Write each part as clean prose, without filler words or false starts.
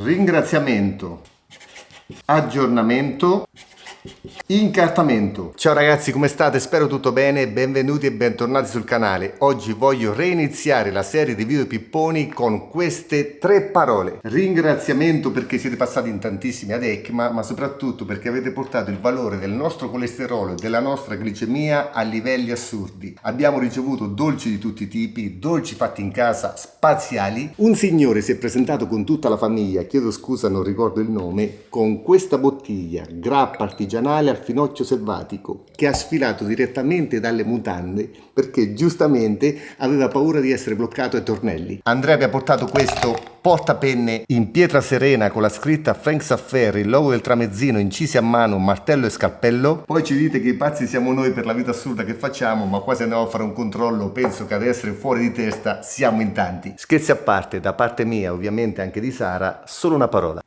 ringraziamento, aggiornamento, incartamento. Ciao ragazzi, come state? Spero tutto bene, benvenuti e bentornati sul canale. Oggi voglio reiniziare la serie di video pipponi con queste tre parole. Ringraziamento perché siete passati in tantissimi ad ECMA, ma soprattutto perché avete portato il valore del nostro colesterolo e della nostra glicemia a livelli assurdi. Abbiamo ricevuto dolci di tutti i tipi, dolci fatti in casa, spaziali. Un signore si è presentato con tutta la famiglia, chiedo scusa non ricordo il nome, con questa bottiglia grappa artigianale al finocchio selvatico che ha sfilato direttamente dalle mutande perché giustamente aveva paura di essere bloccato ai tornelli. Andrea vi ha portato questo portapenne in pietra serena con la scritta Franks Affair, il logo del tramezzino incisi a mano, martello e scalpello. Poi ci dite che i pazzi siamo noi per la vita assurda che facciamo, ma quasi andiamo a fare un controllo, penso che ad essere fuori di testa siamo in tanti. Scherzi a parte, da parte mia ovviamente anche di Sara, solo una parola.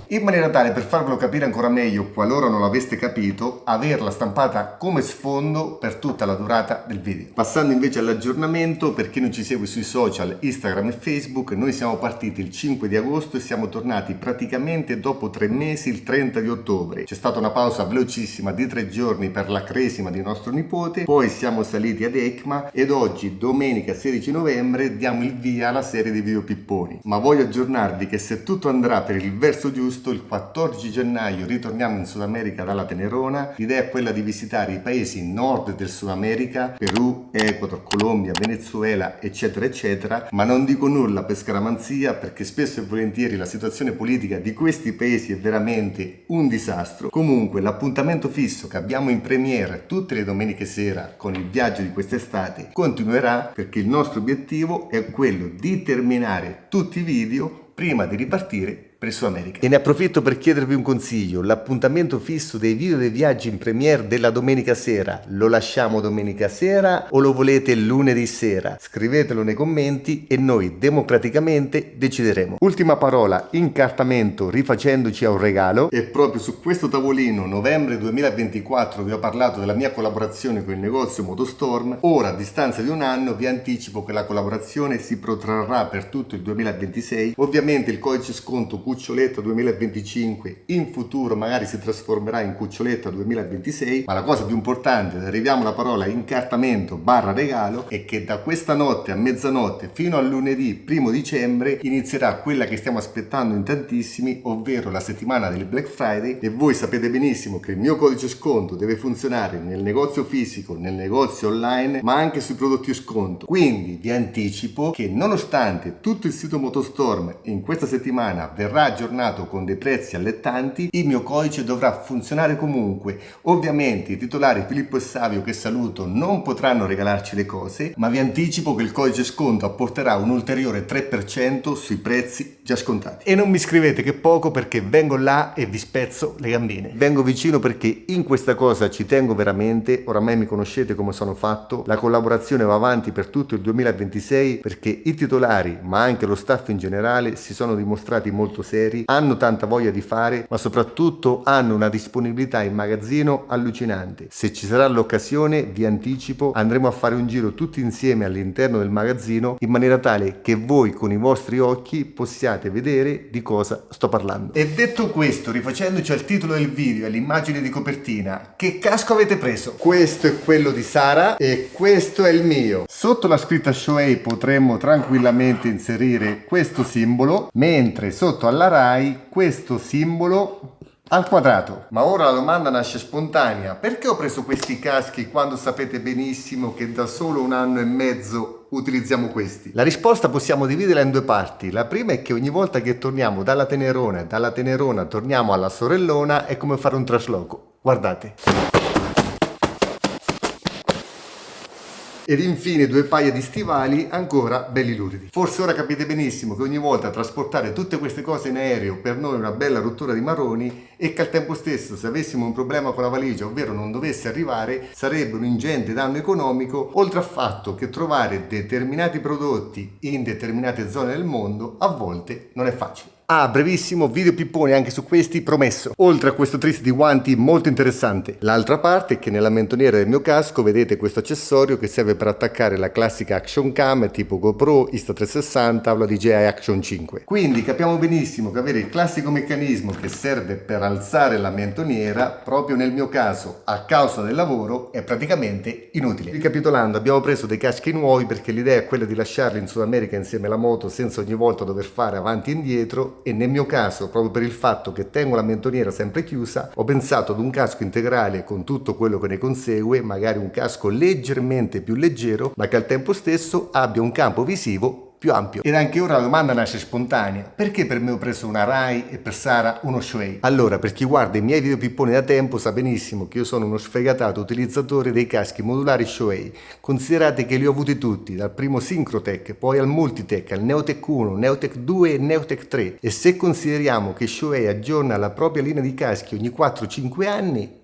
In maniera tale, per farvelo capire ancora meglio, qualora non l'aveste capito, averla stampata come sfondo per tutta la durata del video. Passando invece all'aggiornamento, per chi non ci segue sui social, Instagram e Facebook, noi siamo partiti il 5 di agosto e siamo tornati praticamente dopo 3 mesi il 30 di ottobre. C'è stata una pausa velocissima di 3 giorni per la cresima di nostro nipote, poi siamo saliti ad ECMA ed oggi, domenica 16 novembre, diamo il via alla serie di video pipponi. Ma voglio aggiornarvi che se tutto andrà per il verso giusto, il 14 gennaio ritorniamo in Sud America dalla Tenerona. L'idea è quella di visitare i paesi nord del Sud America, Perù, Ecuador, Colombia, Venezuela, eccetera eccetera, ma non dico nulla per scaramanzia perché spesso e volentieri la situazione politica di questi paesi è veramente un disastro. Comunque l'appuntamento fisso che abbiamo in premiere tutte le domeniche sera con il viaggio di quest'estate continuerà perché il nostro obiettivo è quello di terminare tutti i video prima di ripartire per il Sud America. E ne approfitto per chiedervi un consiglio: l'appuntamento fisso dei video dei viaggi in premiere della domenica sera lo lasciamo domenica sera o lo volete lunedì sera? Scrivetelo nei commenti e noi democraticamente decideremo. Ultima parola, incartamento, rifacendoci a un regalo. E proprio su questo tavolino novembre 2024 vi ho parlato della mia collaborazione con il negozio Motostorm. Ora, a distanza di un anno, vi anticipo che la collaborazione si protrarrà per tutto il 2026. Ovviamente il codice sconto Cuccioletta 2025 in futuro magari si trasformerà in Cuccioletta 2026, ma la cosa più importante, ed arriviamo alla parola incartamento barra regalo, è che da questa notte a mezzanotte fino al lunedì 1 dicembre inizierà quella che stiamo aspettando in tantissimi, ovvero la settimana del Black Friday. E voi sapete benissimo che il mio codice sconto deve funzionare nel negozio fisico, nel negozio online, ma anche sui prodotti sconto. Quindi vi anticipo che nonostante tutto il sito Motostorm in questa settimana verrà aggiornato con dei prezzi allettanti, il mio codice dovrà funzionare comunque. Ovviamente i titolari Filippo e Savio, che saluto, non potranno regalarci le cose, ma vi anticipo che il codice sconto apporterà un ulteriore 3% sui prezzi già scontati. E non mi scrivete che poco perché vengo là e vi spezzo le gambine. Vengo vicino perché in questa cosa ci tengo veramente, oramai mi conoscete come sono fatto, la collaborazione va avanti per tutto il 2026 perché i titolari, ma anche lo staff in generale, si sono dimostrati molto seri, hanno tanta voglia di fare, ma soprattutto hanno una disponibilità in magazzino allucinante. Se ci sarà l'occasione, vi anticipo, andremo a fare un giro tutti insieme all'interno del magazzino in maniera tale che voi con i vostri occhi possiate vedere di cosa sto parlando. E detto questo, rifacendoci al titolo del video e all'immagine di copertina, che casco avete preso? Questo è quello di Sara e questo è il mio. Sotto la scritta Shoei potremmo tranquillamente inserire questo simbolo, mentre sotto alla Rai questo simbolo al quadrato. Ma ora la domanda nasce spontanea: perché ho preso questi caschi quando sapete benissimo che da solo 1 anno e mezzo utilizziamo questi? La risposta possiamo dividerla in 2 parti. La prima è che ogni volta che torniamo dalla Tenerona e dalla Tenerona torniamo alla sorellona è come fare un trasloco. Guardate. Ed infine 2 paia di stivali ancora belli luridi. Forse ora capite benissimo che ogni volta trasportare tutte queste cose in aereo per noi è una bella rottura di maroni e che al tempo stesso, se avessimo un problema con la valigia, ovvero non dovesse arrivare, sarebbe un ingente danno economico, oltre al fatto che trovare determinati prodotti in determinate zone del mondo a volte non è facile. Brevissimo video pippone anche su questi, promesso. Oltre a questo tris di guanti molto interessante. L'altra parte è che nella mentoniera del mio casco vedete questo accessorio che serve per attaccare la classica action cam tipo GoPro, Insta360 o la DJI Action 5. Quindi capiamo benissimo che avere il classico meccanismo che serve per alzare la mentoniera, proprio nel mio caso a causa del lavoro, è praticamente inutile. Ricapitolando, abbiamo preso dei caschi nuovi perché l'idea è quella di lasciarli in Sud America insieme alla moto senza ogni volta dover fare avanti e indietro, e nel mio caso, proprio per il fatto che tengo la mentoniera sempre chiusa, ho pensato ad un casco integrale con tutto quello che ne consegue, magari un casco leggermente più leggero ma che al tempo stesso abbia un campo visivo più ampio. Ed anche ora la domanda nasce spontanea: perché per me ho preso una Rai e per Sara uno Shuei? Allora, per chi guarda i miei video pipponi da tempo sa benissimo che io sono uno sfegatato utilizzatore dei caschi modulari Shuei. Considerate che li ho avuti tutti, dal primo Syncrotech, poi al Multitech, al Neotech 1, Neotech 2 e Neotech 3, e se consideriamo che Shuei aggiorna la propria linea di caschi ogni 4-5 anni,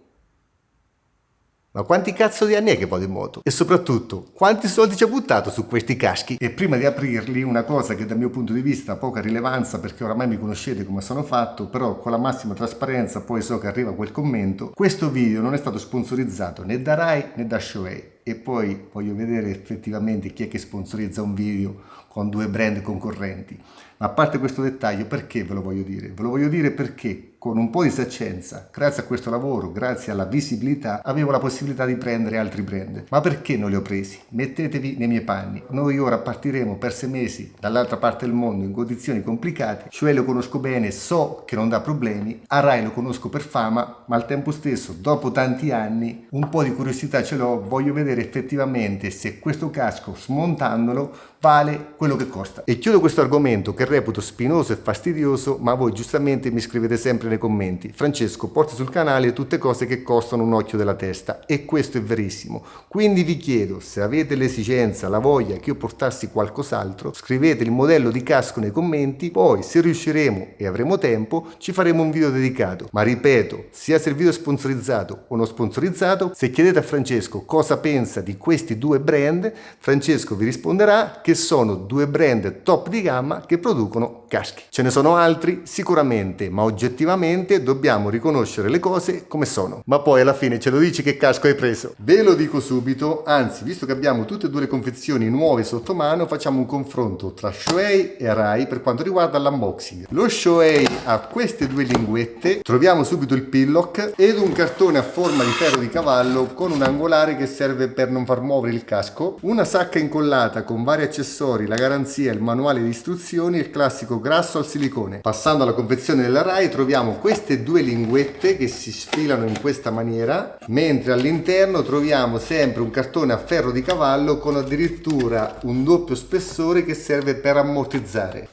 ma quanti cazzo di anni è che vado in moto? E soprattutto, quanti soldi ci ha buttato su questi caschi? E prima di aprirli, una cosa che dal mio punto di vista ha poca rilevanza, perché oramai mi conoscete come sono fatto, però con la massima trasparenza poi so che arriva quel commento: questo video non è stato sponsorizzato né da Rai né da Shuei. E poi voglio vedere effettivamente chi è che sponsorizza un video con due brand concorrenti. Ma a parte questo dettaglio, perché ve lo voglio dire? Ve lo voglio dire perché con un po' di saccenza, grazie a questo lavoro, grazie alla visibilità, avevo la possibilità di prendere altri brand. Ma perché non li ho presi? Mettetevi nei miei panni. Noi ora partiremo per 6 mesi dall'altra parte del mondo in condizioni complicate. Shuei lo conosco bene, so che non dà problemi. Arai lo conosco per fama, ma al tempo stesso, dopo tanti anni, un po' di curiosità ce l'ho. Voglio vedere effettivamente se questo casco, smontandolo, vale quello che costa. E chiudo questo argomento che reputo spinoso e fastidioso, ma voi giustamente mi scrivete sempre nei commenti: Francesco, porti sul canale tutte cose che costano un occhio della testa, e questo è verissimo. Quindi vi chiedo, se avete l'esigenza, la voglia che io portassi qualcos'altro, scrivete il modello di casco nei commenti, poi se riusciremo e avremo tempo ci faremo un video dedicato. Ma ripeto, sia se il video è sponsorizzato o non sponsorizzato, se chiedete a Francesco cosa pensa di questi due brand, Francesco vi risponderà che sono due brand top di gamma che producono caschi. Ce ne sono altri? Sicuramente, ma oggettivamente dobbiamo riconoscere le cose come sono. Ma poi alla fine ce lo dici che casco hai preso? Ve lo dico subito, anzi, visto che abbiamo tutte e due le confezioni nuove sotto mano, facciamo un confronto tra Shuei e Arai per quanto riguarda l'unboxing. Lo Shuei ha queste due linguette, troviamo subito il pillock ed un cartone a forma di ferro di cavallo con un angolare che serve per non far muovere il casco, una sacca incollata con vari accessori, la garanzia, il manuale di istruzioni e il classico grasso al silicone. Passando alla confezione della Rai troviamo queste due linguette che si sfilano in questa maniera, mentre all'interno troviamo sempre un cartone a ferro di cavallo con addirittura un doppio spessore che serve per ammortizzare.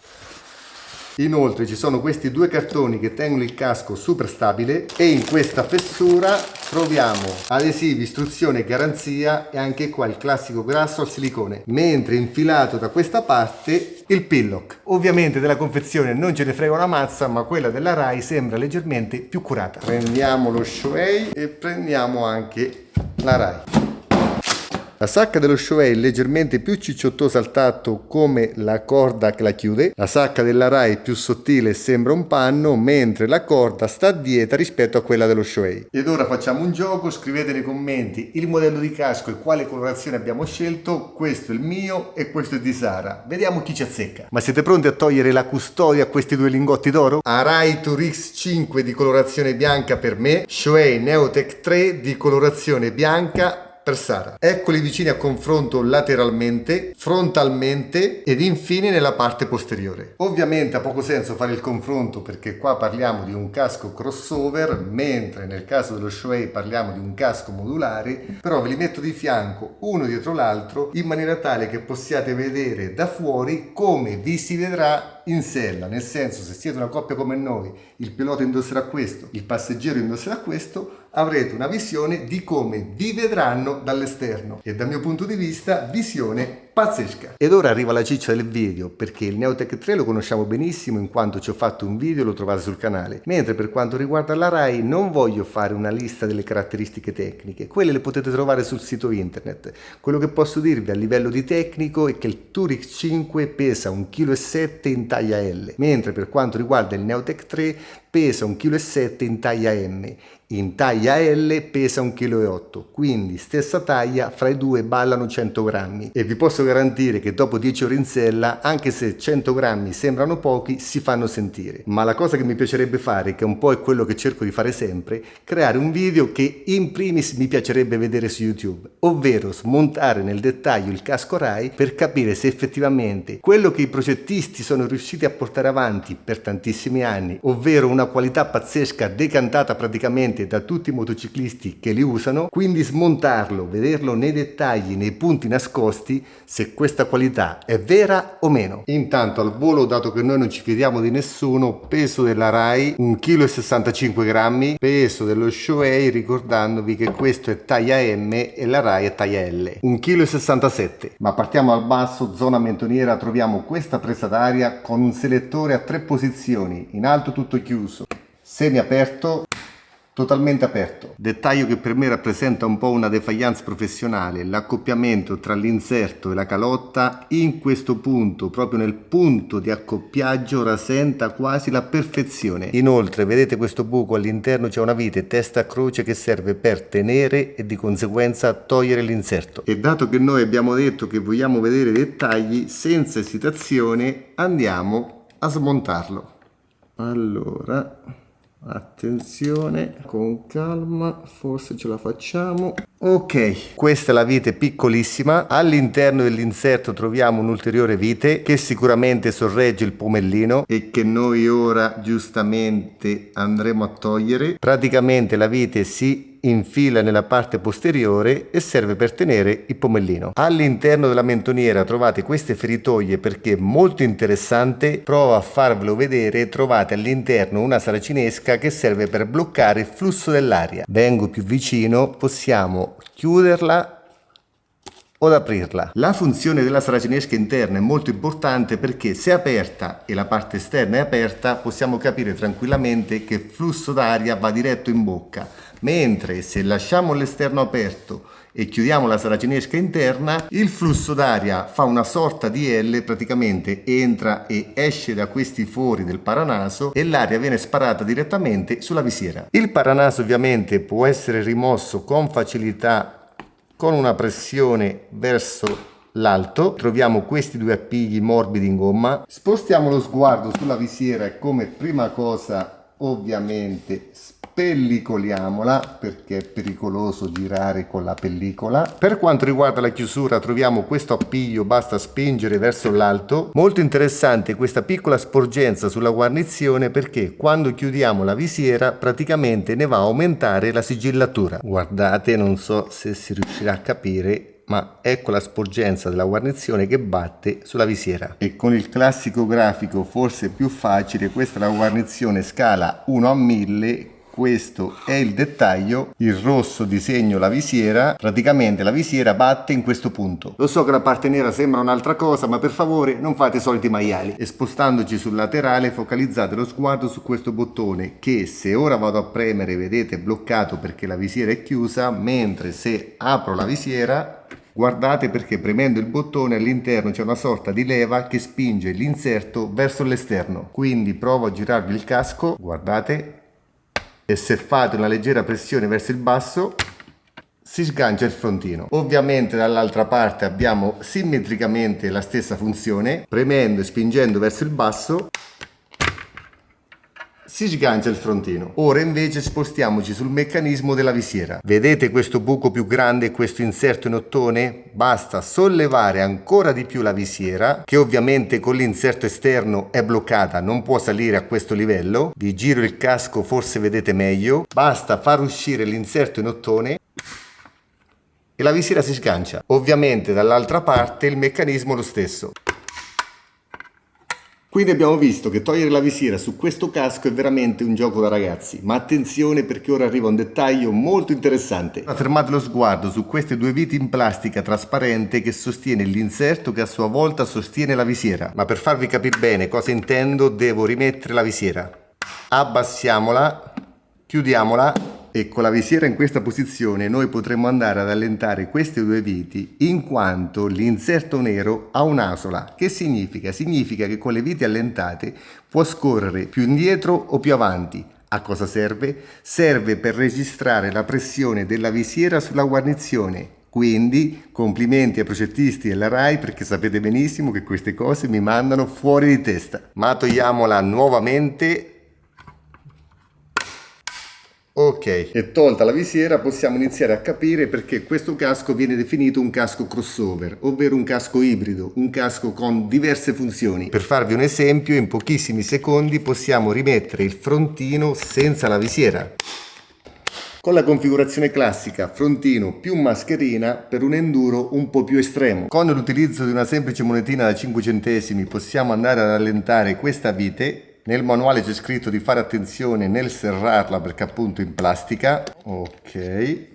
Inoltre ci sono questi due cartoni che tengono il casco super stabile, e in questa fessura troviamo adesivi, istruzione e garanzia, e anche qua il classico grasso al silicone, mentre infilato da questa parte il pillock. Ovviamente della confezione non ce ne frega una mazza, ma quella della Rai sembra leggermente più curata. Prendiamo lo Shuei e prendiamo anche la Rai. La sacca dello Shuei è leggermente più cicciottosa al tatto come la corda che la chiude, la sacca della Rai è più sottile e sembra un panno, mentre la corda sta a dieta rispetto a quella dello Shuei. Ed ora facciamo un gioco, scrivete nei commenti il modello di casco e quale colorazione abbiamo scelto. Questo è il mio e questo è di Sara. Vediamo chi ci azzecca. Ma siete pronti a togliere la custodia a questi due lingotti d'oro? Arai Turix 5 di colorazione bianca per me, Shuei Neotech 3 di colorazione bianca per Sara. Eccoli vicini a confronto lateralmente, frontalmente ed infine nella parte posteriore. Ovviamente ha poco senso fare il confronto perché qua parliamo di un casco crossover, mentre nel caso dello Shuei parliamo di un casco modulare, però ve li metto di fianco uno dietro l'altro in maniera tale che possiate vedere da fuori come vi si vedrà in sella, nel senso, se siete una coppia come noi, il pilota indosserà questo, il passeggero indosserà questo, avrete una visione di come vi vedranno dall'esterno, e dal mio punto di vista visione pazzesca. Ed ora arriva la ciccia del video, perché il Neotech 3 lo conosciamo benissimo in quanto ci ho fatto un video e lo trovate sul canale, mentre per quanto riguarda la Rai non voglio fare una lista delle caratteristiche tecniche, quelle le potete trovare sul sito internet. Quello che posso dirvi a livello di tecnico è che il Turix 5 pesa 1,7 kg in taglia L, mentre per quanto riguarda il Neotech 3 pesa 1,7 kg in taglia M. In taglia L pesa 1,8 kg, quindi stessa taglia, fra i due ballano 100 grammi e vi posso garantire che dopo 10 ore in sella, anche se 100 grammi sembrano pochi, si fanno sentire. Ma la cosa che mi piacerebbe fare, che un po' è quello che cerco di fare sempre, creare un video che in primis mi piacerebbe vedere su YouTube, ovvero smontare nel dettaglio il casco Rai per capire se effettivamente quello che i progettisti sono riusciti a portare avanti per tantissimi anni, ovvero una qualità pazzesca decantata praticamente da tutti i motociclisti che li usano, quindi smontarlo, vederlo nei dettagli, nei punti nascosti, se questa qualità è vera o meno. Intanto al volo, dato che noi non ci fidiamo di nessuno, peso della Rai 1,65 kg, peso dello Shoei, ricordandovi che questo è taglia M e la Rai è taglia L, 1,67 kg. Ma partiamo al basso, zona mentoniera, troviamo questa presa d'aria con un selettore a 3 posizioni, in alto tutto chiuso, semi aperto, totalmente aperto. Dettaglio che per me rappresenta un po' una defiance professionale, l'accoppiamento tra l'inserto e la calotta in questo punto, proprio nel punto di accoppiaggio, rasenta quasi la perfezione. Inoltre vedete questo buco, all'interno c'è una vite testa a croce che serve per tenere e di conseguenza togliere l'inserto. E dato che noi abbiamo detto che vogliamo vedere i dettagli, senza esitazione andiamo a smontarlo. Allora, attenzione, con calma, forse ce la facciamo. Ok, questa è la vite piccolissima. All'interno dell'inserto troviamo un'ulteriore vite che sicuramente sorregge il pomellino e che noi ora giustamente andremo a togliere. Praticamente la vite si infila nella parte posteriore e serve per tenere il pomellino. All'interno della mentoniera trovate queste feritoie, perché è molto interessante, provo a farvelo vedere. Trovate all'interno una saracinesca che serve per bloccare il flusso dell'aria. Vengo più vicino, possiamo chiuderla o aprirla. La funzione della saracinesca interna è molto importante, perché se è aperta e la parte esterna è aperta possiamo capire tranquillamente che il flusso d'aria va diretto in bocca, mentre se lasciamo l'esterno aperto e chiudiamo la saracinesca interna, il flusso d'aria fa una sorta di L, praticamente entra e esce da questi fori del paranaso e l'aria viene sparata direttamente sulla visiera. Il paranaso ovviamente può essere rimosso con facilità con una pressione verso l'alto. Troviamo questi due appigli morbidi in gomma. Spostiamo lo sguardo sulla visiera e come prima cosa ovviamente spellicoliamola, perché è pericoloso girare con la pellicola. Per quanto riguarda la chiusura troviamo questo appiglio, basta spingere verso l'alto. Molto interessante questa piccola sporgenza sulla guarnizione, perché quando chiudiamo la visiera praticamente ne va a aumentare la sigillatura. Guardate, non so se si riuscirà a capire, ma ecco la sporgenza della guarnizione che batte sulla visiera. E con il classico grafico forse più facile, questa è la guarnizione scala 1 a 1000. Questo è il dettaglio, il rosso disegno la visiera, praticamente la visiera batte in questo punto. Lo so che la parte nera sembra un'altra cosa, ma per favore non fate i soliti maiali. E spostandoci sul laterale focalizzate lo sguardo su questo bottone che, se ora vado a premere, vedete è bloccato perché la visiera è chiusa, mentre se apro la visiera, guardate, perché premendo il bottone all'interno c'è una sorta di leva che spinge l'inserto verso l'esterno. Quindi provo a girarvi il casco, guardate, e se fate una leggera pressione verso il basso si sgancia il frontino. Ovviamente dall'altra parte abbiamo simmetricamente la stessa funzione, premendo e spingendo verso il basso si sgancia il frontino. Ora invece spostiamoci sul meccanismo della visiera. Vedete questo buco più grande e questo inserto in ottone? Basta sollevare ancora di più la visiera, che ovviamente con l'inserto esterno è bloccata, non può salire a questo livello. Vi giro il casco, forse vedete meglio. Basta far uscire l'inserto in ottone e la visiera si sgancia. Ovviamente dall'altra parte il meccanismo è lo stesso. Quindi abbiamo visto che togliere la visiera su questo casco è veramente un gioco da ragazzi, ma attenzione perché ora arriva un dettaglio molto interessante. Fermate lo sguardo su queste due viti in plastica trasparente che sostiene l'inserto che a sua volta sostiene la visiera. Ma per farvi capire bene cosa intendo devo rimettere la visiera. Abbassiamola, chiudiamola. E con la visiera in questa posizione noi potremo andare ad allentare queste due viti in quanto l'inserto nero ha un'asola. Che significa? Significa che con le viti allentate può scorrere più indietro o più avanti. A cosa serve? Serve per registrare la pressione della visiera sulla guarnizione. Quindi complimenti ai progettisti della RAI perché sapete benissimo che queste cose mi mandano fuori di testa. Ma togliamola nuovamente. Ok, e tolta la visiera possiamo iniziare a capire perché questo casco viene definito un casco crossover, ovvero un casco ibrido, un casco con diverse funzioni. Per farvi un esempio, in pochissimi secondi possiamo rimettere il frontino senza la visiera. Con la configurazione classica frontino più mascherina per un enduro un po' più estremo. Con l'utilizzo di una semplice monetina da 5 centesimi possiamo andare ad allentare questa vite. Nel manuale c'è scritto di fare attenzione nel serrarla perché appunto in plastica. Ok.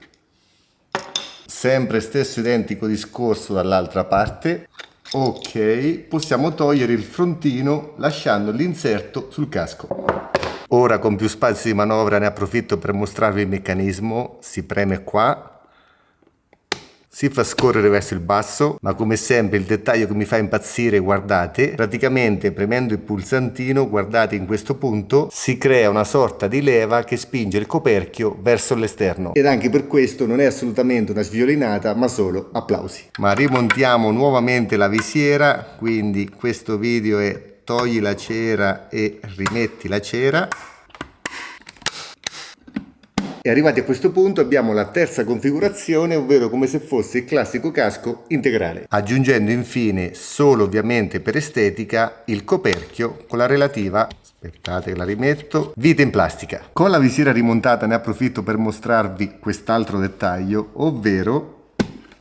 Sempre stesso identico discorso dall'altra parte. Ok. Possiamo togliere il frontino lasciando l'inserto sul casco. Ora con più spazio di manovra ne approfitto per mostrarvi il meccanismo. Si preme qua. Si fa scorrere verso il basso, ma come sempre il dettaglio che mi fa impazzire, guardate, praticamente premendo il pulsantino, guardate in questo punto, si crea una sorta di leva che spinge il coperchio verso l'esterno. Ed anche per questo non è assolutamente una sviolinata, ma solo applausi. Ma rimontiamo nuovamente la visiera, quindi questo video è togli la cera e rimetti la cera. E arrivati a questo punto abbiamo la terza configurazione, ovvero come se fosse il classico casco integrale. Aggiungendo infine, solo ovviamente per estetica, il coperchio con la relativa, aspettate che la rimetto, vite in plastica. Con la visiera rimontata ne approfitto per mostrarvi quest'altro dettaglio, ovvero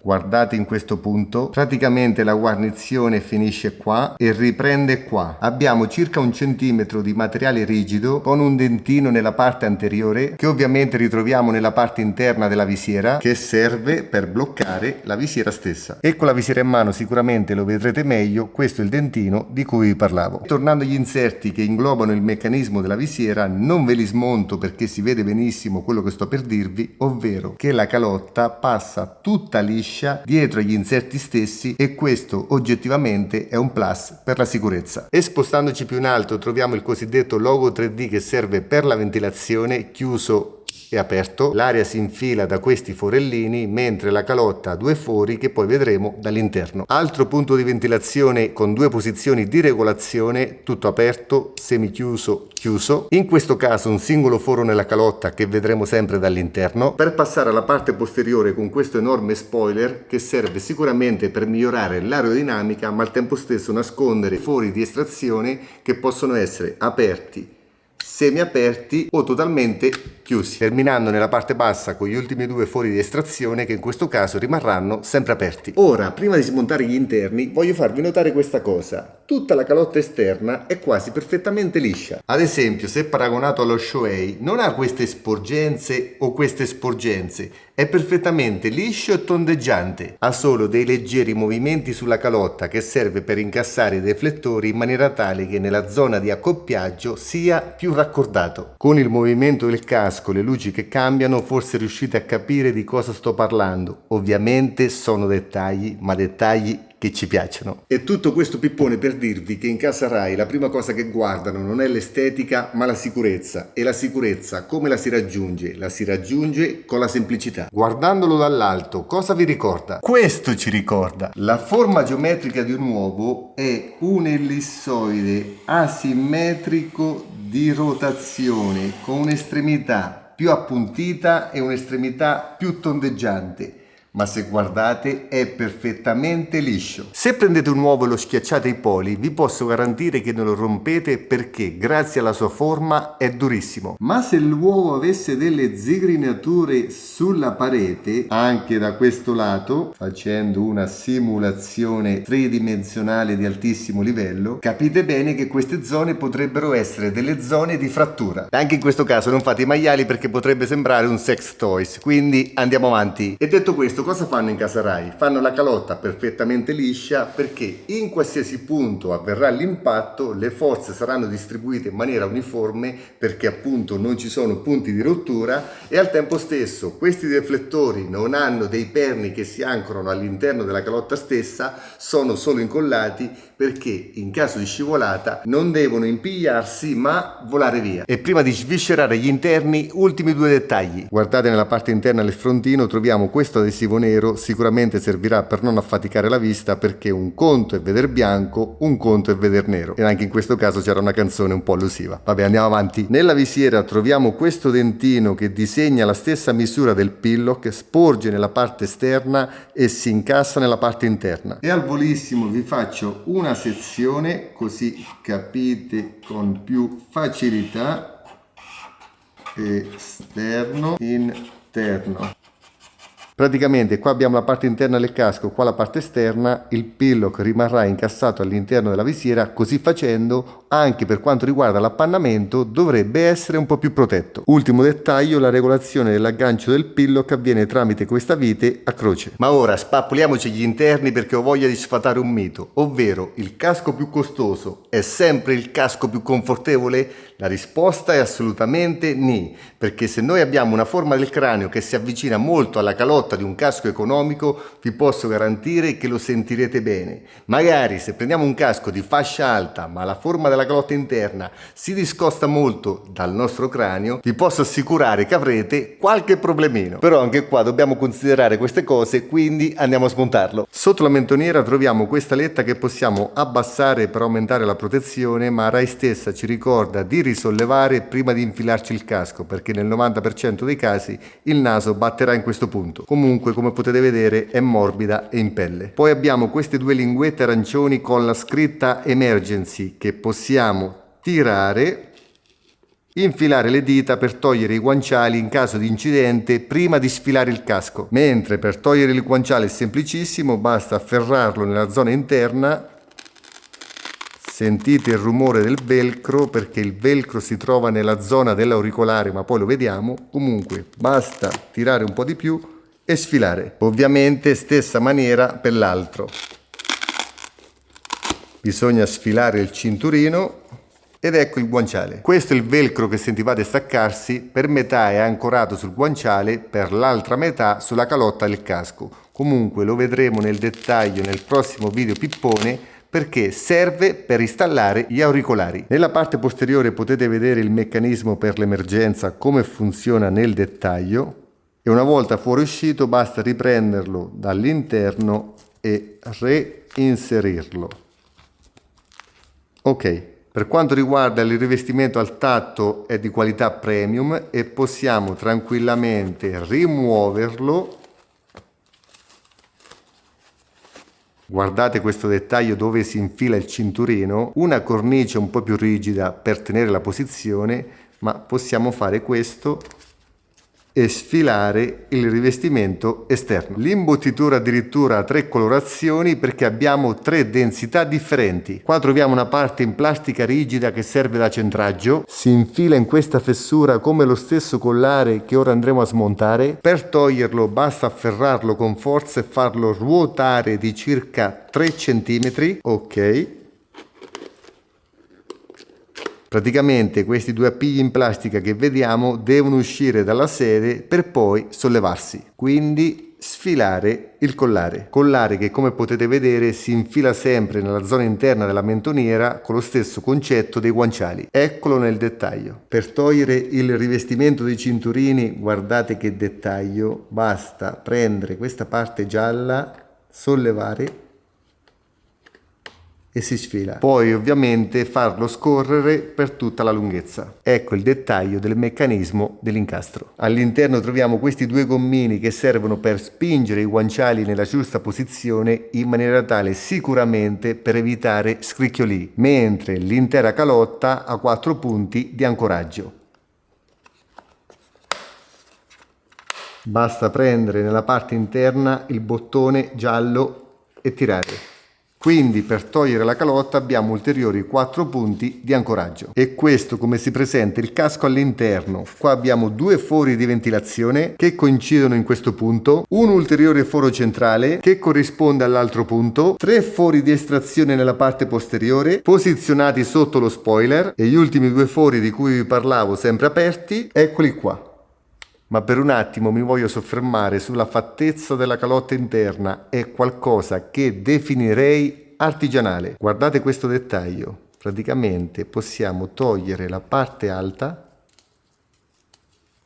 guardate in questo punto, praticamente la guarnizione finisce qua e riprende qua. Abbiamo circa 1 centimetro di materiale rigido con un dentino nella parte anteriore che ovviamente ritroviamo nella parte interna della visiera che serve per bloccare la visiera stessa. E con la visiera in mano sicuramente lo vedrete meglio, questo è il dentino di cui vi parlavo. Tornando agli inserti che inglobano il meccanismo della visiera, non ve li smonto perché si vede benissimo quello che sto per dirvi, ovvero che la calotta passa tutta liscia dietro agli inserti stessi e questo oggettivamente è un plus per la sicurezza. E spostandoci più in alto troviamo il cosiddetto logo 3D che serve per la ventilazione, chiuso e aperto. L'aria si infila da questi forellini mentre la calotta ha 2 fori che poi vedremo dall'interno. Altro punto di ventilazione con 2 posizioni di regolazione, tutto aperto, semichiuso, chiuso. In questo caso un singolo foro nella calotta che vedremo sempre dall'interno. Per passare alla parte posteriore con questo enorme spoiler che serve sicuramente per migliorare l'aerodinamica ma al tempo stesso nascondere fori di estrazione che possono essere aperti, semiaperti o totalmente chiusi, terminando nella parte bassa con gli ultimi 2 fori di estrazione che in questo caso rimarranno sempre aperti. Ora, prima di smontare gli interni, voglio farvi notare questa cosa. Tutta la calotta esterna è quasi perfettamente liscia. Ad esempio, se paragonato allo Shoei, non ha queste sporgenze o queste sporgenze, è perfettamente liscio e tondeggiante. Ha solo dei leggeri movimenti sulla calotta che serve per incassare i deflettori in maniera tale che nella zona di accoppiaggio sia più raccordato. Con il movimento del casco, le luci che cambiano, forse riuscite a capire di cosa sto parlando. Ovviamente sono dettagli, ma dettagli che ci piacciono. E tutto questo pippone per dirvi che in casa Rai la prima cosa che guardano non è l'estetica ma la sicurezza. E la sicurezza come la si raggiunge? La si raggiunge con la semplicità. Guardandolo dall'alto cosa vi ricorda? Questo ci ricorda. La forma geometrica di un uovo è un ellissoide asimmetrico di rotazione con un'estremità più appuntita e un'estremità più tondeggiante. ma se guardate è perfettamente liscio. Se prendete un uovo e lo schiacciate ai poli, vi posso garantire che non lo rompete perché grazie alla sua forma è durissimo. Ma se l'uovo avesse delle zigrinature sulla parete, anche da questo lato, facendo una simulazione tridimensionale di altissimo livello, capite bene che queste zone potrebbero essere delle zone di frattura. Anche in questo caso non fate i maiali perché potrebbe sembrare un sex toys, quindi andiamo avanti. E detto questo, cosa fanno in casa Rai? Fanno la calotta perfettamente liscia perché in qualsiasi punto avverrà l'impatto le forze saranno distribuite in maniera uniforme perché appunto non ci sono punti di rottura e al tempo stesso questi riflettori non hanno dei perni che si ancorano all'interno della calotta stessa, sono solo incollati perché in caso di scivolata non devono impigliarsi ma volare via. E prima di sviscerare gli interni, ultimi due dettagli. Guardate nella parte interna del frontino troviamo questo adesivo nero, sicuramente servirà per non affaticare la vista perché un conto è veder bianco, un conto è veder nero e anche in questo caso c'era una canzone un po' allusiva. Vabbè, andiamo avanti. Nella visiera troviamo questo dentino che disegna la stessa misura del pillock, sporge nella parte esterna e si incassa nella parte interna. E al volissimo vi faccio una sezione così capite con più facilità. Esterno, interno. Praticamente qua abbiamo la parte interna del casco, qua la parte esterna, il pillock rimarrà incassato all'interno della visiera, così facendo anche per quanto riguarda l'appannamento dovrebbe essere un po' più protetto. Ultimo dettaglio, la regolazione dell'aggancio del pillock avviene tramite questa vite a croce. Ma ora spappoliamoci gli interni perché ho voglia di sfatare un mito, ovvero il casco più costoso è sempre il casco più confortevole? La risposta è assolutamente ni, perché se noi abbiamo una forma del cranio che si avvicina molto alla calotta di un casco economico, vi posso garantire che lo sentirete bene. Magari se prendiamo un casco di fascia alta, ma la forma della calotta interna si discosta molto dal nostro cranio, vi posso assicurare che avrete qualche problemino. Però anche qua dobbiamo considerare queste cose, quindi andiamo a smontarlo. Sotto la mentoniera troviamo questa letta che possiamo abbassare per aumentare la protezione, ma Rai stessa ci ricorda di risollevare prima di infilarci il casco, perché nel 90% dei casi il naso batterà in questo punto. Comunque, come potete vedere, è morbida e in pelle. Poi abbiamo queste due linguette arancioni con la scritta Emergency che possiamo tirare, infilare le dita per togliere i guanciali in caso di incidente prima di sfilare il casco. Mentre per togliere il guanciale è semplicissimo, basta afferrarlo nella zona interna. Sentite il rumore del velcro perché il velcro si trova nella zona dell'auricolare, ma poi lo vediamo. Comunque basta tirare un po' di più e sfilare. Ovviamente stessa maniera per l'altro. Bisogna sfilare il cinturino ed ecco il guanciale. Questo è il velcro che sentivate staccarsi, per metà è ancorato sul guanciale, per l'altra metà sulla calotta del casco. Comunque lo vedremo nel dettaglio nel prossimo video pippone, perché serve per installare gli auricolari. Nella parte posteriore potete vedere il meccanismo per l'emergenza, come funziona nel dettaglio, e una volta fuoriuscito basta riprenderlo dall'interno e reinserirlo. Ok, per quanto riguarda il rivestimento al tatto è di qualità premium e possiamo tranquillamente rimuoverlo. Guardate questo dettaglio dove si infila il cinturino, una cornice un po' più rigida per tenere la posizione, ma possiamo fare questo e sfilare il rivestimento esterno. L'imbottitura addirittura ha 3 colorazioni perché abbiamo 3 densità differenti. Qua troviamo una parte in plastica rigida che serve da centraggio, si infila in questa fessura come lo stesso collare che ora andremo a smontare. Per toglierlo basta afferrarlo con forza e farlo ruotare di circa 3 cm. Ok. Praticamente questi due appigli in plastica che vediamo devono uscire dalla sede per poi sollevarsi, quindi sfilare il collare che come potete vedere si infila sempre nella zona interna della mentoniera con lo stesso concetto dei guanciali. Eccolo nel dettaglio. Per togliere il rivestimento dei cinturini, guardate che dettaglio, basta prendere questa parte gialla, sollevare e si sfila. Poi ovviamente farlo scorrere per tutta la lunghezza. Ecco il dettaglio del meccanismo dell'incastro. All'interno troviamo questi due gommini che servono per spingere i guanciali nella giusta posizione in maniera tale sicuramente per evitare scricchioli, mentre l'intera calotta ha 4 punti di ancoraggio. Basta prendere nella parte interna il bottone giallo e tirare. Quindi per togliere la calotta abbiamo ulteriori 4 punti di ancoraggio. E questo come si presenta il casco all'interno. Qua abbiamo 2 fori di ventilazione che coincidono in questo punto, un ulteriore foro centrale che corrisponde all'altro punto, 3 fori di estrazione nella parte posteriore posizionati sotto lo spoiler e gli ultimi 2 fori di cui vi parlavo sempre aperti, eccoli qua. Ma per un attimo mi voglio soffermare sulla fattezza della calotta interna, è qualcosa che definirei artigianale. Guardate questo dettaglio, praticamente possiamo togliere la parte alta,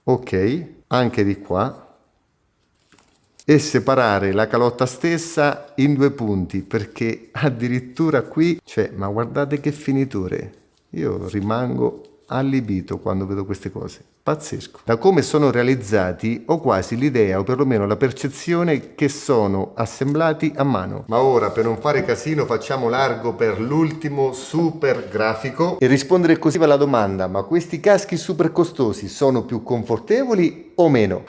ok, anche di qua, e separare la calotta stessa in 2 punti, perché addirittura qui c'è, ma guardate che finiture, io rimango allibito quando vedo queste cose, pazzesco. Da come sono realizzati ho quasi l'idea o perlomeno la percezione che sono assemblati a mano. Ma ora per non fare casino facciamo largo per l'ultimo super grafico e rispondere così alla domanda: ma questi caschi super costosi sono più confortevoli o meno?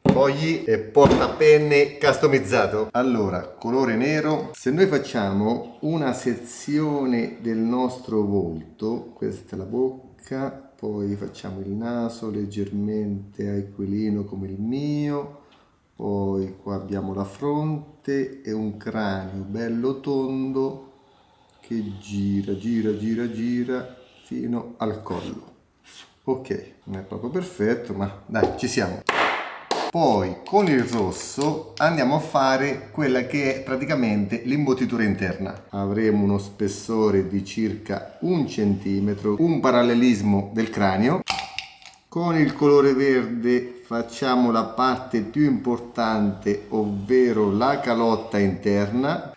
Fogli e portapenne customizzato. Allora, colore nero. Se noi facciamo una sezione del nostro volto, questa è la bocca, poi facciamo il naso leggermente aquilino come il mio, poi qua abbiamo la fronte e un cranio bello tondo che gira fino al collo. Ok, non è proprio perfetto, ma dai, ci siamo. Poi con il rosso andiamo a fare quella che è praticamente l'imbottitura interna. Avremo uno spessore di circa 1 centimetro, un parallelismo del cranio. Con il colore verde facciamo la parte più importante, ovvero la calotta interna.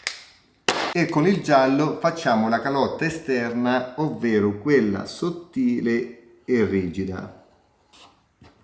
E con il giallo facciamo la calotta esterna, ovvero quella sottile e rigida.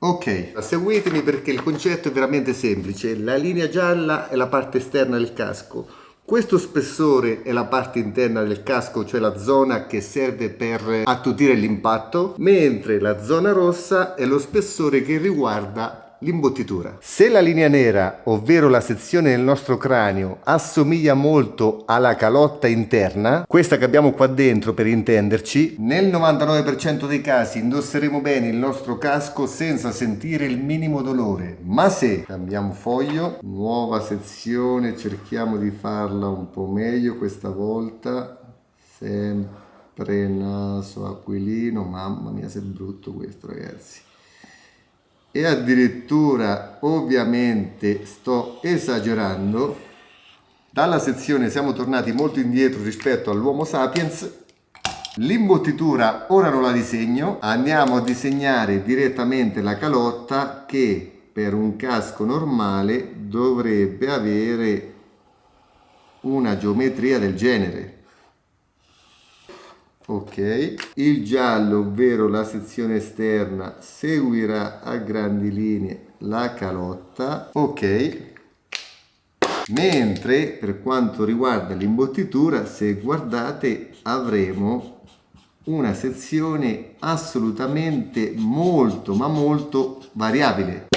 Ok, seguitemi perché il concetto è veramente semplice. La linea gialla è la parte esterna del casco. Questo spessore è la parte interna del casco, cioè la zona che serve per attutire l'impatto, mentre la zona rossa è lo spessore che riguarda l'imbottitura. Se la linea nera, ovvero la sezione del nostro cranio, assomiglia molto alla calotta interna, questa che abbiamo qua dentro per intenderci, nel 99% dei casi indosseremo bene il nostro casco senza sentire il minimo dolore. Ma se cambiamo foglio, nuova sezione, cerchiamo di farla un po' meglio questa volta, sempre naso aquilino, mamma mia se è brutto questo ragazzi. E addirittura ovviamente sto esagerando, dalla sezione siamo tornati molto indietro rispetto all'Homo sapiens. L'imbottitura ora non la disegno, andiamo a disegnare direttamente la calotta che per un casco normale dovrebbe avere una geometria del genere. Ok, il giallo, ovvero la sezione esterna, seguirà a grandi linee la calotta. Ok, mentre per quanto riguarda l'imbottitura, se guardate avremo una sezione assolutamente molto ma molto variabile.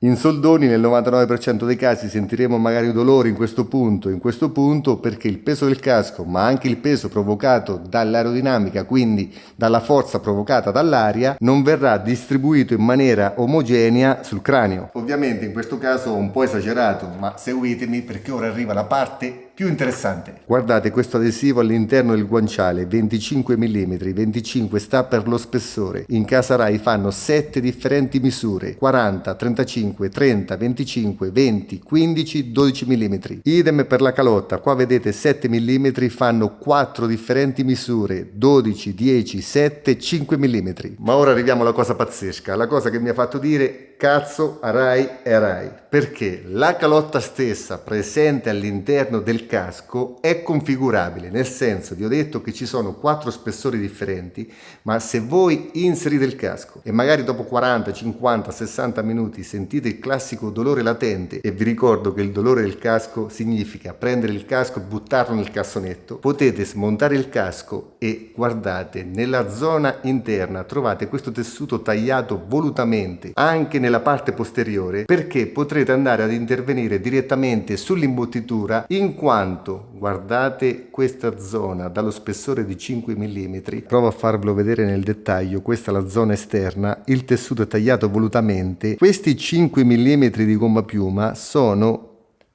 In soldoni nel 99% dei casi sentiremo magari dolore in questo punto perché il peso del casco, ma anche il peso provocato dall'aerodinamica, quindi dalla forza provocata dall'aria, non verrà distribuito in maniera omogenea sul cranio. Ovviamente in questo caso ho un po' esagerato, ma seguitemi perché ora arriva la parte più interessante. Guardate questo adesivo all'interno del guanciale, 25 mm, 25 sta per lo spessore. In casa Rai fanno 7 differenti misure, 40, 35, 30, 25, 20, 15, 12 mm. Idem per la calotta, qua vedete 7 mm fanno 4 differenti misure, 12, 10, 7, 5 mm. Ma ora arriviamo alla cosa pazzesca, la cosa che mi ha fatto dire cazzo Arai e Arai? Perché la calotta stessa presente all'interno del casco è configurabile, nel senso, vi ho detto che ci sono 4 spessori differenti, ma se voi inserite il casco e magari dopo 40, 50, 60 minuti sentite il classico dolore latente, e vi ricordo che il dolore del casco significa prendere il casco e buttarlo nel cassonetto, potete smontare il casco e guardate, nella zona interna trovate questo tessuto tagliato volutamente anche nella parte posteriore, perché potrete andare ad intervenire direttamente sull'imbottitura, in quanto guardate questa zona dallo spessore di 5 mm, provo a farvelo vedere nel dettaglio, questa è la zona esterna, il tessuto è tagliato volutamente, questi 5 mm di gomma piuma sono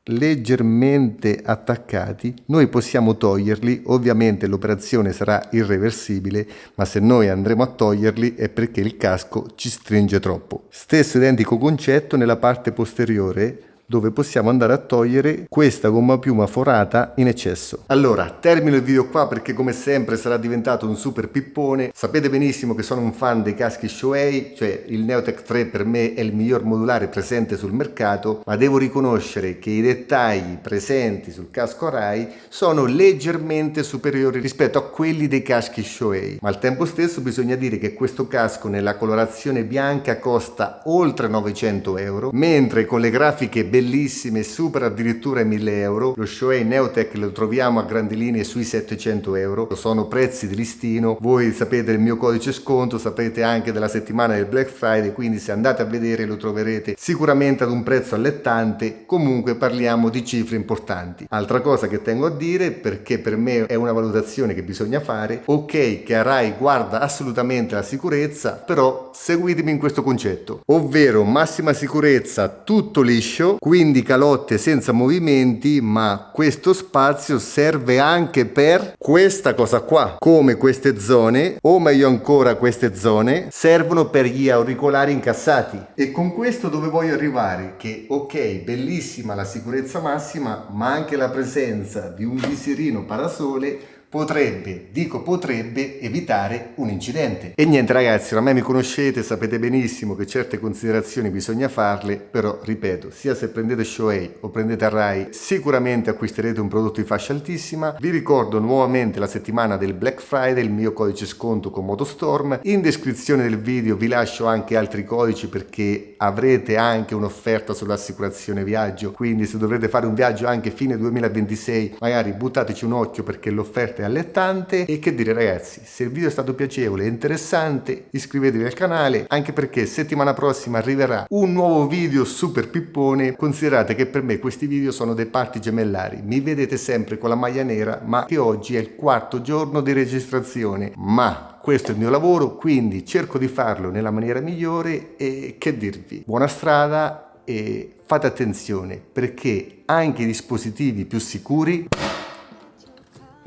leggermente attaccati, noi possiamo toglierli, ovviamente l'operazione sarà irreversibile, ma se noi andremo a toglierli è perché il casco ci stringe troppo. Stesso identico concetto nella parte posteriore, dove possiamo andare a togliere questa gomma piuma forata in eccesso. Allora, termino il video qua perché come sempre sarà diventato un super pippone. Sapete benissimo che sono un fan dei caschi Shoei, cioè il Neotech 3 per me è il miglior modulare presente sul mercato, ma devo riconoscere che i dettagli presenti sul casco Arai sono leggermente superiori rispetto a quelli dei caschi Shoei, ma al tempo stesso bisogna dire che questo casco nella colorazione bianca costa oltre 900 euro, mentre con le grafiche bellissime supera addirittura i 1000 euro. Lo Shoei Neotech lo troviamo a grandi linee sui 700 euro, sono prezzi di listino. Voi sapete il mio codice sconto, sapete anche della settimana del Black Friday, quindi se andate a vedere lo troverete sicuramente ad un prezzo allettante. Comunque parliamo di cifre importanti. Altra cosa che tengo a dire, perché per me è una valutazione che bisogna fare, ok che Arai guarda assolutamente la sicurezza, però seguitemi in questo concetto, ovvero massima sicurezza, tutto liscio, quindi calotte senza movimenti, ma questo spazio serve anche per questa cosa qua, come queste zone, o meglio ancora queste zone servono per gli auricolari incassati. E con questo dove voglio arrivare? Che ok, bellissima la sicurezza massima, ma anche la presenza di un visirino parasole potrebbe, dico potrebbe, evitare un incidente. E niente ragazzi, ormai mi conoscete, sapete benissimo che certe considerazioni bisogna farle, però ripeto, sia se prendete Shoei o prendete Arai, sicuramente acquisterete un prodotto di fascia altissima. Vi ricordo nuovamente la settimana del Black Friday, il mio codice sconto con Motostorm. In descrizione del video vi lascio anche altri codici perché avrete anche un'offerta sull'assicurazione viaggio, quindi se dovrete fare un viaggio anche fine 2026, magari buttateci un occhio perché l'offerta è allettante. E che dire ragazzi, se il video è stato piacevole e interessante iscrivetevi al canale, anche perché settimana prossima arriverà un nuovo video super pippone. Considerate che per me questi video sono dei parti gemellari, mi vedete sempre con la maglia nera, ma che oggi è il 4° giorno di registrazione, ma questo è il mio lavoro, quindi cerco di farlo nella maniera migliore. E che dirvi, buona strada e fate attenzione perché anche i dispositivi più sicuri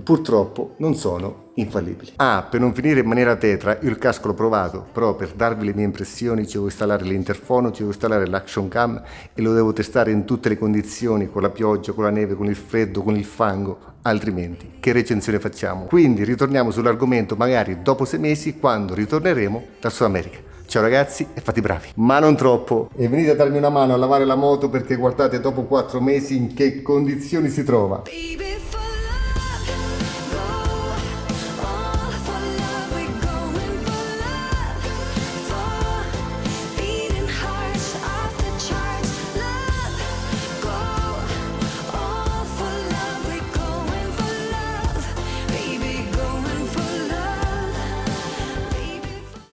purtroppo non sono infallibili. Per non finire in maniera tetra, io il casco l'ho provato, però per darvi le mie impressioni ci devo installare l'interfono, ci devo installare l'action cam e lo devo testare in tutte le condizioni, con la pioggia, con la neve, con il freddo, con il fango, altrimenti che recensione facciamo? Quindi ritorniamo sull'argomento magari dopo 6 mesi, quando ritorneremo dal Sud America. Ciao ragazzi e fate i bravi, ma non troppo, e venite a darmi una mano a lavare la moto perché guardate dopo 4 mesi in che condizioni si trova.